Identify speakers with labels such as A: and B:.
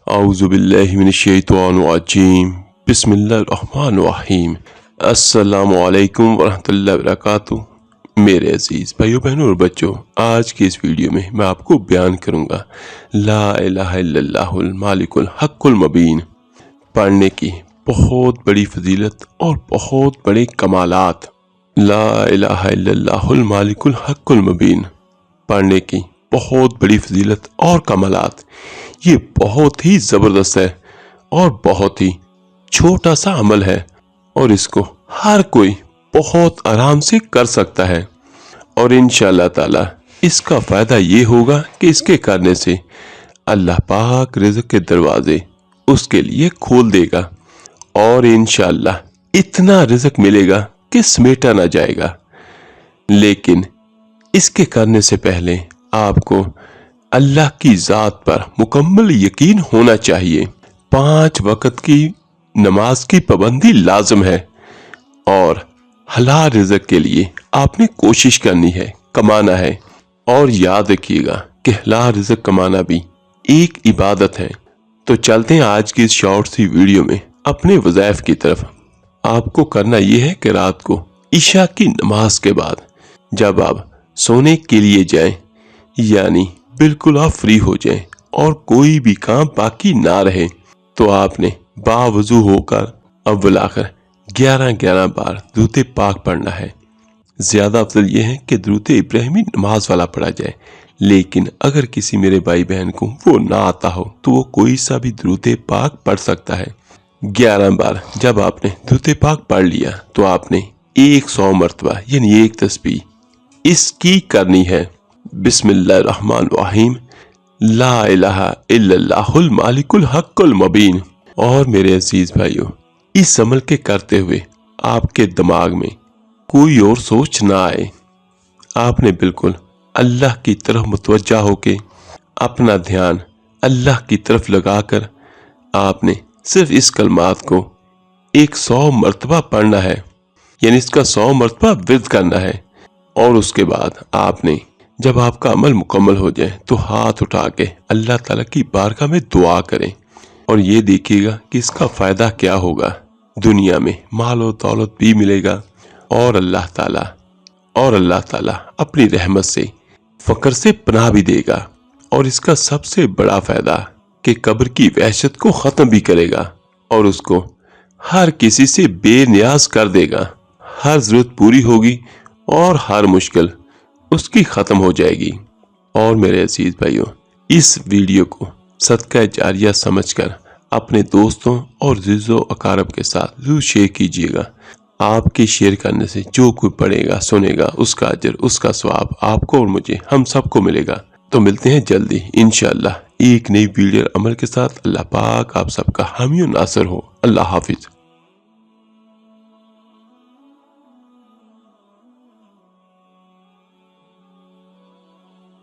A: اعوذ باللہ من الشیطان الرجیم بسم اللہ الرحمن الرحیم السلام علیکم ورحمۃ اللہ وبرکاتہ۔ میرے عزیز بھائیو بہنوں اور بچوں، آج کی اس ویڈیو میں میں آپ کو بیان کروں گا لا الہ الا اللہ المالک الحق المبین پڑھنے کی بہت بڑی فضیلت اور بہت بڑے کمالات۔ لا الہ الا اللہ المالک الحق المبین پڑھنے کی بہت بڑی فضیلت اور کمالات، یہ بہت ہی زبردست ہے اور بہت ہی چھوٹا سا عمل ہے، اور اس کو ہر کوئی بہت آرام سے کر سکتا ہے، اور انشاءاللہ تعالی اس کا فائدہ یہ ہوگا کہ اس کے کرنے سے اللہ پاک رزق کے دروازے اس کے لیے کھول دے گا، اور انشاءاللہ اتنا رزق ملے گا کہ سمیٹا نہ جائے گا۔ لیکن اس کے کرنے سے پہلے آپ کو اللہ کی ذات پر مکمل یقین ہونا چاہیے۔ 5 وقت کی نماز کی پابندی لازم ہے، اور حلال رزق کے لیے آپ نے کوشش کرنی ہے، کمانا ہے، اور یاد رکھیے گا کہ حلال رزق کمانا بھی ایک عبادت ہے۔ تو چلتے ہیں آج کی اس شارٹ سی ویڈیو میں اپنے وظائف کی طرف۔ آپ کو کرنا یہ ہے کہ رات کو عشاء کی نماز کے بعد جب آپ سونے کے لیے جائیں، یعنی بالکل آپ فری ہو جائیں اور کوئی بھی کام باقی نہ رہے، تو آپ نے باوضو ہو کر اول آخر 11 بار درود پاک پڑھنا ہے۔ زیادہ افضل یہ ہے کہ درود ابراہیمی نماز والا پڑھا جائے، لیکن اگر کسی میرے بھائی بہن کو وہ نہ آتا ہو تو وہ کوئی سا بھی درود پاک پڑھ سکتا ہے۔ 11 بار جب آپ نے درود پاک پڑھ لیا تو آپ نے 100 مرتبہ یعنی ایک تسبیح اس کی کرنی ہے، بسم اللہ الرحمن الرحیم لا الہ الا اللہ المالک الحق المبین۔ اور میرے عزیز بھائیو، اس عمل کے کرتے ہوئے آپ کے دماغ میں کوئی اور سوچ نہ آئے، آپ نے بالکل اللہ کی طرف متوجہ ہو کے اپنا دھیان اللہ کی طرف لگا کر آپ نے صرف اس کلمات کو 100 مرتبہ پڑھنا ہے، یعنی اس کا 100 مرتبہ ورد کرنا ہے۔ اور اس کے بعد آپ نے جب آپ کا عمل مکمل ہو جائے تو ہاتھ اٹھا کے اللہ تعالیٰ کی بارگاہ میں دعا کریں، اور یہ دیکھیے گا کہ اس کا فائدہ کیا ہوگا۔ دنیا میں مال و دولت بھی ملے گا، اور اللہ تعالیٰ اپنی رحمت سے فقر سے پناہ بھی دے گا، اور اس کا سب سے بڑا فائدہ کہ قبر کی وحشت کو ختم بھی کرے گا، اور اس کو ہر کسی سے بے نیاز کر دے گا، ہر ضرورت پوری ہوگی اور ہر مشکل اس کی ختم ہو جائے گی۔ اور میرے عزیز بھائیوں، اس ویڈیو کو صدقہ جاریہ سمجھ کر اپنے دوستوں اور عزیز و اقارب کے ساتھ ضرور شیئر کیجیے گا۔ آپ کے شیئر کرنے سے جو کوئی پڑھے گا سنے گا، اس کا اجر اس کا ثواب آپ کو اور مجھے ہم سب کو ملے گا۔ تو ملتے ہیں جلدی انشاءاللہ ایک نئی ویڈیو عمل کے ساتھ۔ اللہ پاک آپ سب کا حامی و ناصر ہو۔ اللہ حافظ۔